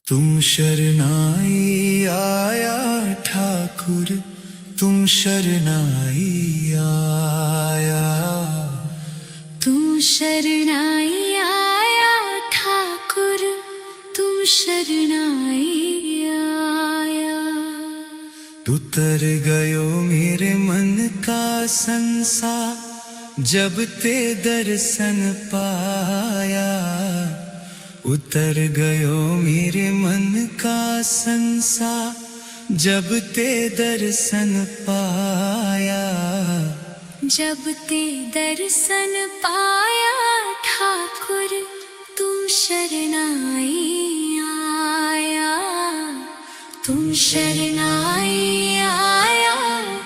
तुम शरणाई आया ठाकुर, तुम शरणाई आया। तुम शरणाई आया ठाकुर, तुम शरणाई आया। उतर गयो मेरे मन का संसार, जब ते दर्शन पाया। उतर गयो मेरे मन का संसार, जब ते दर्शन पाया। जब ते दर्शन पाया ठाकुर, तुम शरणाई आया। तुम शरणाई आया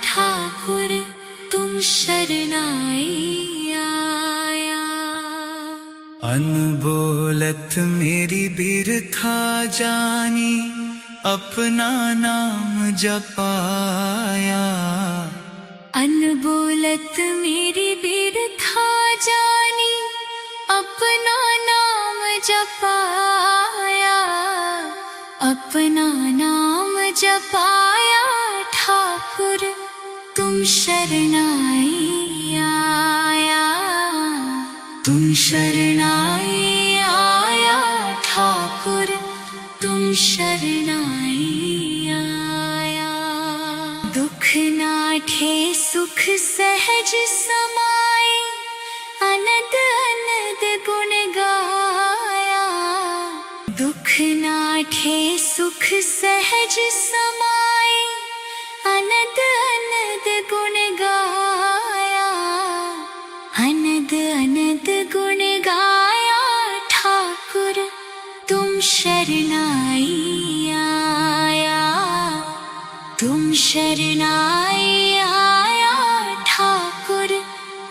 ठाकुर, तुम शरणाई आया। अनबोलत मेरी बिरथा जानी, अपना नाम जपाया। अनबोलत मेरी बिरथा जानी, अपना नाम जपाया। अपना नाम जपाया ठाकुर, तुम शरणाई आया। तुम शरणाई आया ठाकुर, तुम शरणाई आया। दुख नाठे सुख सहज समाए, अनद अनद गुण गाया। दुख नाठे सुख सहज समाए, अनद अनद गुण गाया। अनद अनद गुण गाया ठाकुर, तुम शरणाई आया। तुम शरणाई आया ठाकुर,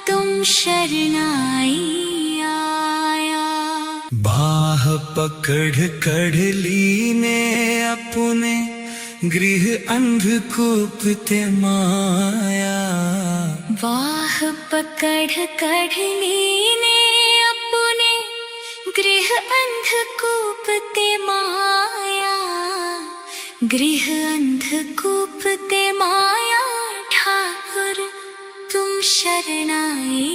तुम शरणाई आया। बाह पकड़ कढ़ लीने अपने, गृह अंधकूप ते माया। वाह पकड़ कढ़ लीने अपने, गृह अंधकूप ते माया। गृह अंधकूप ते माया ठाकुर, तुम शरणाई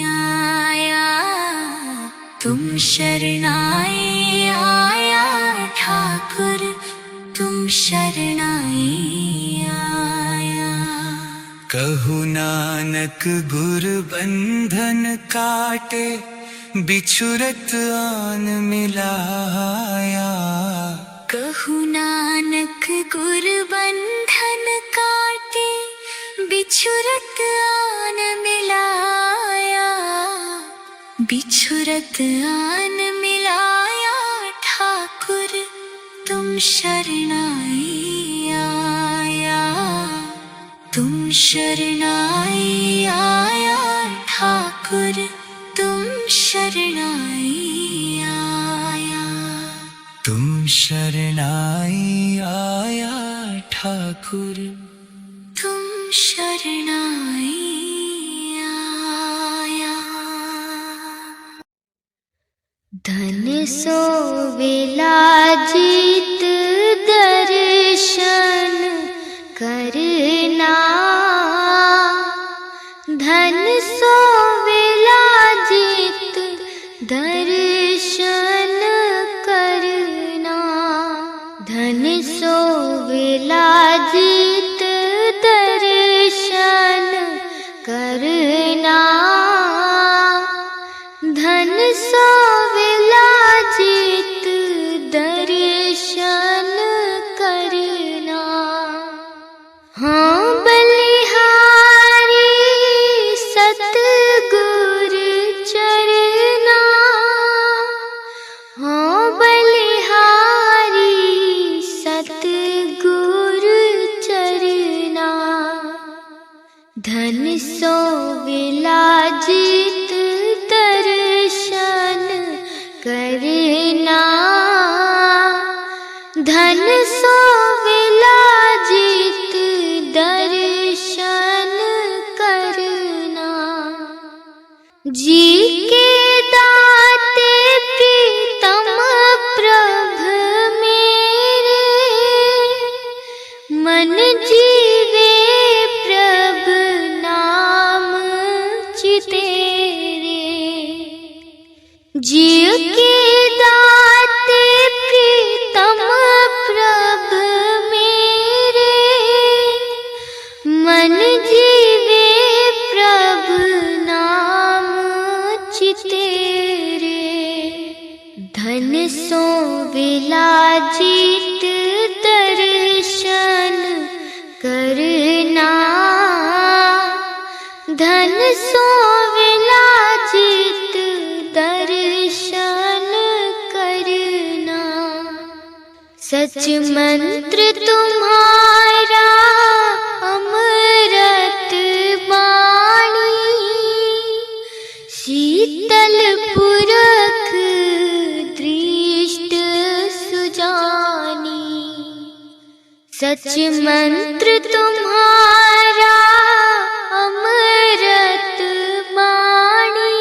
आया। तुम शरणाई आया ठाकुर, तुम शरणाई आया। कहु नानक गुर बंधन काटे, बिछुरत आन मिलाया। कहु नानक गुर बंधन काटे, बिछुरत आन मिलाया। बिछुरत आन मिलाया ठाकुर, तुम शरणाई आया। तुम शरणाई आया ठाकुर, तुम शरणाई आया। तुम शरणाई आया ठाकुर, तुम शरणाई आया। धन सो विलाजित दर्शन करना। धन सो विलाजित दर्शन करना। धन सो विलाजित दर्शन करना। धन सो विलाजित दर्शन करना। हाँ बलिहारी सतगुर चरना। हाँ बलिहारी सतगुर चरना। धन सो विलाजित दर्शन करना। धन सो विलाजित दर्शन करना। जी के दाते प्रीतम प्रभ में जिय के दाते प्रीतम प्रभ मेरे, मन जीवे प्रभ नाम चितेरे। धन सो विलाजित दर्शन करना, धन सो विलाजित दर्शन करना। सच मंत्र तुम्हारा अमृत वाणी, शीतल पुरख दृष्ट सुजानी। सच मंत्र तुम्हारा अमृत वाणी,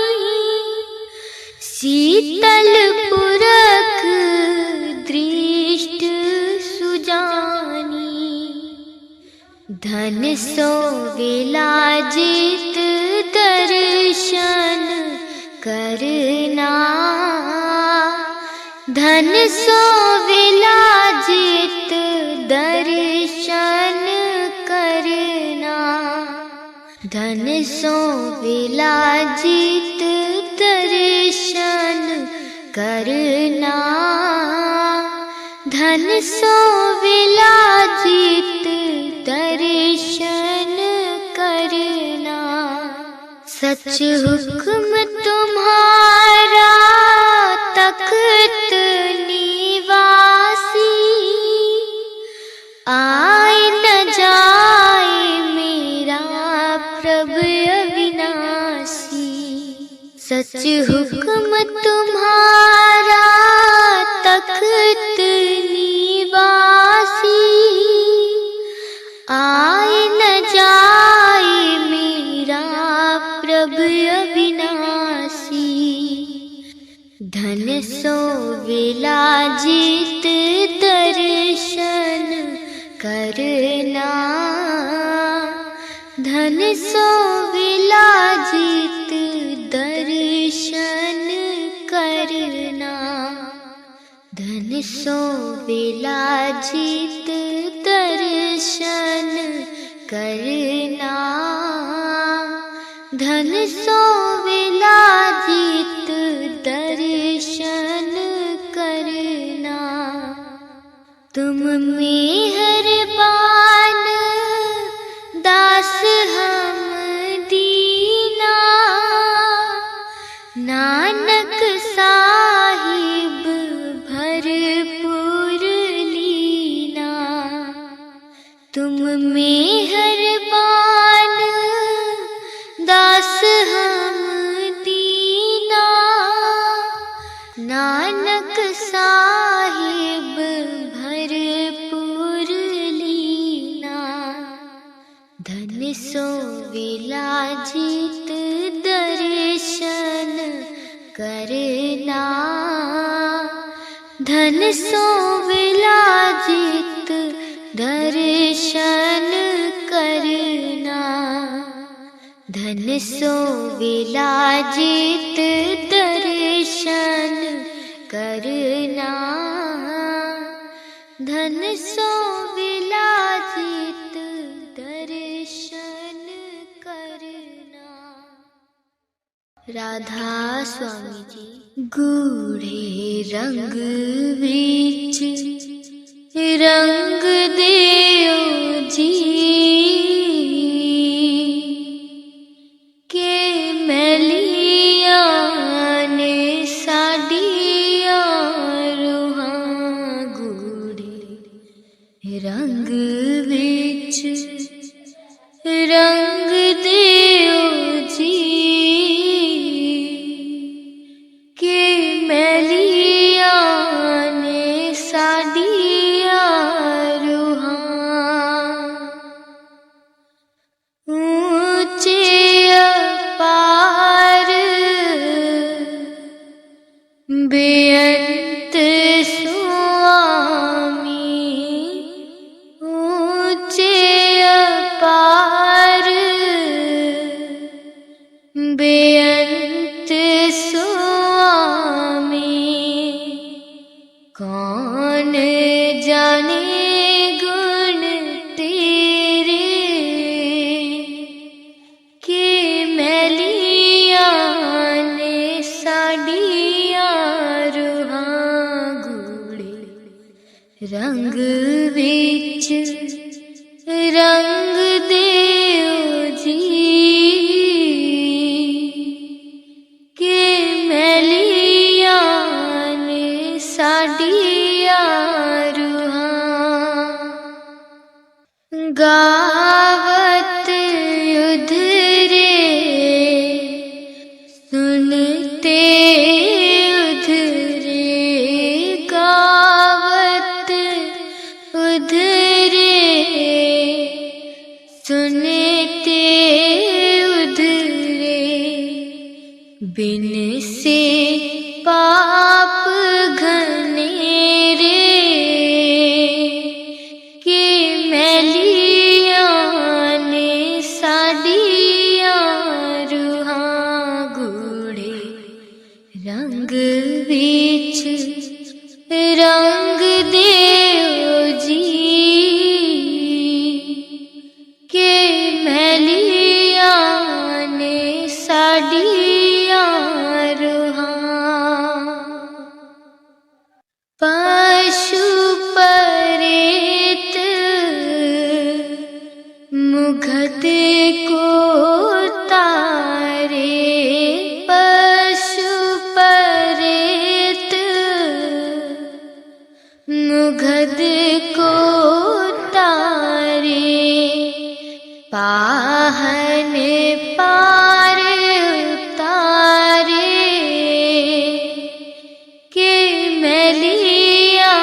शीतल पुरख दृष्ट सुजानी। धन सो विलाजित दर्शन करना, धन सो विलाजित दर्शन करना। धन सो विलाजित दर्शन करना, धन सो विलाजित दर्शन करना। सच हुक्म तुम्हारा तख्त निवासी, आए न जाए मेरा प्रभु अविनाशी। सच हुक्म तुम्हारा तख्त निवासी, आए न जाए मेरा प्रभु अविनाशी। धन सो विलाजित दर्शन करना, धन सो विलाजित दर्शन करना। धन सो विलाजित दर्शन करना, धन सो विलाजित दर्शन करना। तुम मेहरबान दास हम दीना, नानक साहिब भरपूर लीना। तुम मेहरबान दास हम दीना, नानक साहिब भरपूर लीना। धन सो विलाजित दर्शन करना, धन सो विलाजित दर्शन करना। धन सो विलाजित दर्शन करना, धन सो विलाजित दर्शन करना। राधा स्वामी जी। गूढ़े रंग बीच रंग देओ जी, के मैलिया ने साडिया रूहां। गूढ़े रंग बीच रंग देओ जी, के मैलिया ने कौन जाने गुण तेरे के मैलिया ने साड़िया रूहां गूड़े रंग विच रंग देओ जी के मैलिया ने साड़िया रूहां गावत उधरे सुनते उधरे गावत उधरे सुनते उधरे बिन से पाप घनेरे के मैलिया ने साड़िया रूहां गूड़े रंग विच रंग देओ जी के मैलिया ने साड़िया रूहां पशु परेत मुगध को तारे पशु परेत मुगध को तारे पाहन पार उतारे के मैलिया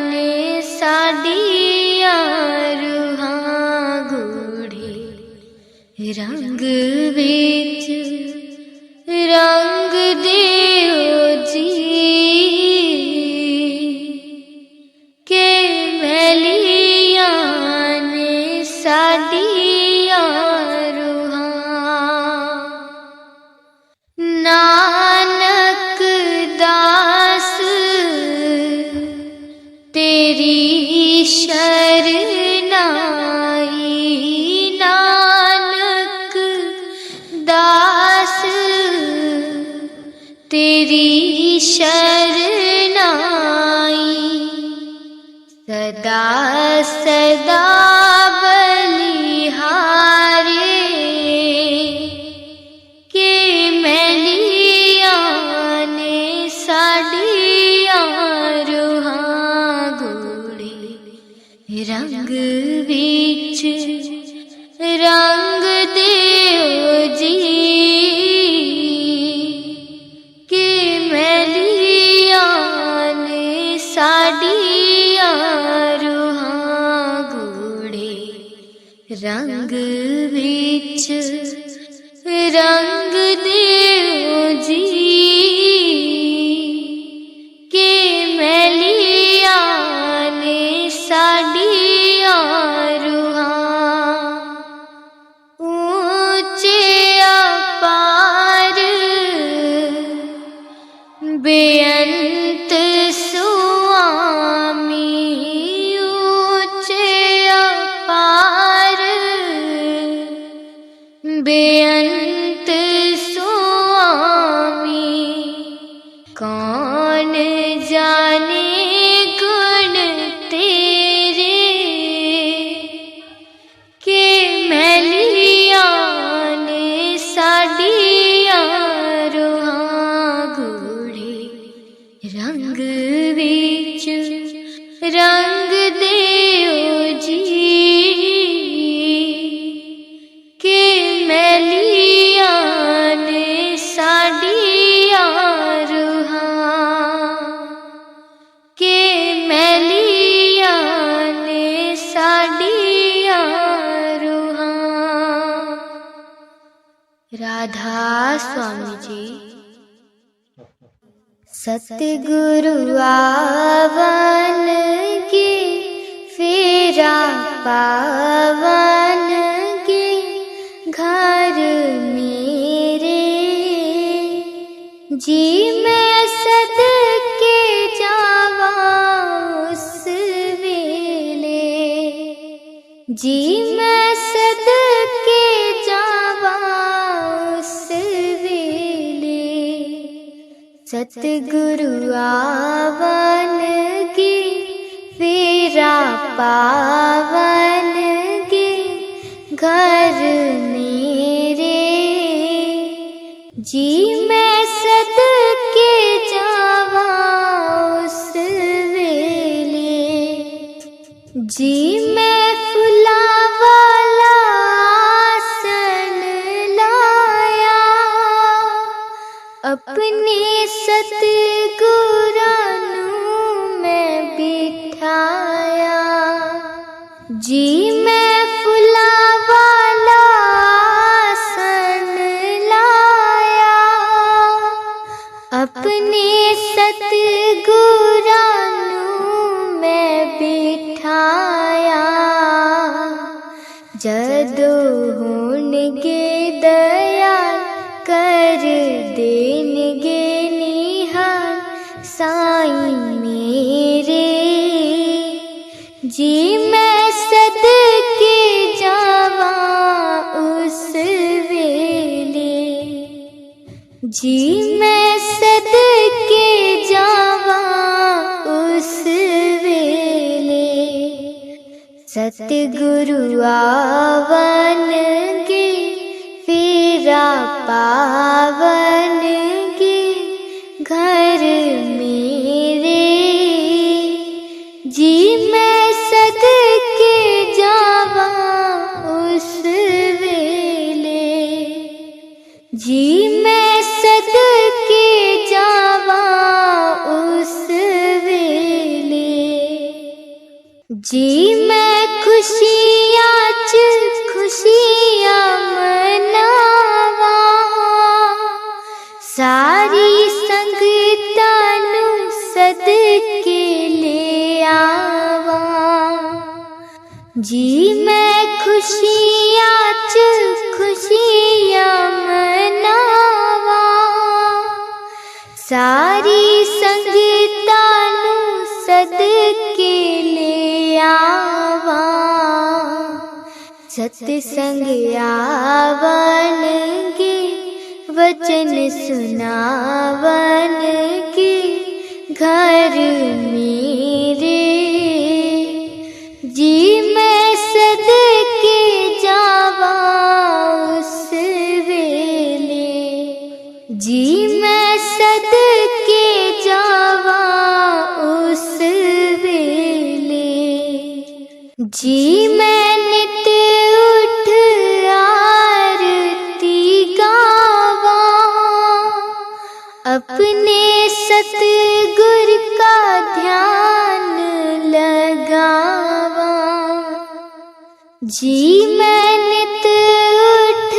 ने साड़िया रूहां गूड़े रंग विच रंग देओ जी के मैलिया ने साड़िया रूहां नानक दास तेरी शरनाई नानक दास तेरी शरनाई सदा सदा बलिहारे के मैलिया ने साड़िया रूहां गूड़े रंग विच रंग देओ जी के मैलिया ने साड़िया रूहां गूड़े रंग विच रंग देओ जी के मैलिया ने साड़िया रूहां ऊंचे अपार बेअंत स्वामी ऊंचे अपार बेअंत स्वामी कौन जाने गुण तेरे के मैलिया ने साड़िया रूहां गूड़े रंग विच रंग देओ जी के मैलिया ने साड़िया रूहां के मैलिया ने साड़िया रूहां राधा स्वामी जी सतगुरु आवन की फेरा पावन के घर मेरे जी मैं सदके जावा जी मैं सदके जावा उस वेले सतगुरु आवन गे फेरा पावन गे घर मेरे। जी मैं सदके जावा उस वेले जी मैं फुला वाला आसन लाया अपने सतगुरां नूं मैं बिठाया। जी मैं फुला वाला आसन लाया अपने सतगुरां नूं मैं बिठाया। जदों होणगे दयाल कर देणगे निहाल साईं मेरे। जी मैं सदके जावा उस वेले जी मैं सदके जावा उस वेले सतगुरु आवन गे फेरा पावन गे घर मेरे। जी मैं सदके जावा उस वेले जी मैं सदके जावा उस वेले। जी मैं खुशियां च खुशियां मनावा सारी संगतां नूं सदके ले आवा। जी मैं खुशियां च खुशियां मनावा सारी संगतां नूं सदके ले आवा। सतसंग आवन गे वचन सुनावन गे घर मेरे। जी मैं सदके जावा उस वेले जी मैं सदके जावा उस वेले। जी मैं नित उठ आरती गावा अपने सतगुर का ध्यान लगावा। जी मैं नित उठ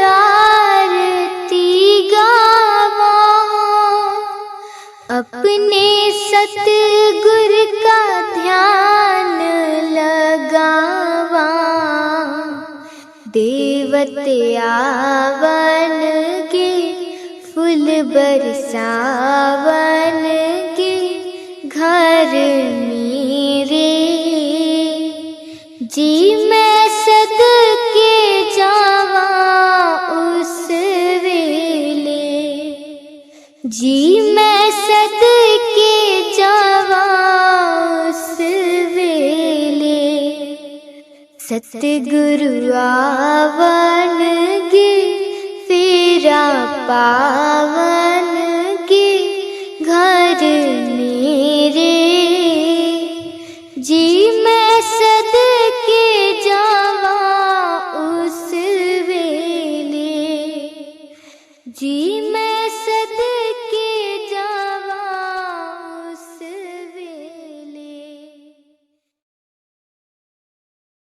आरती गावा अपने सतगुर का ध्यान लगावा। देवत आवन गे फूल बरसावन गे घर मेरे। जी मैं सदके जावा उस वेले जी मैं सदके जावा उस वेले। सतगुरु आवन गे फेरा पावन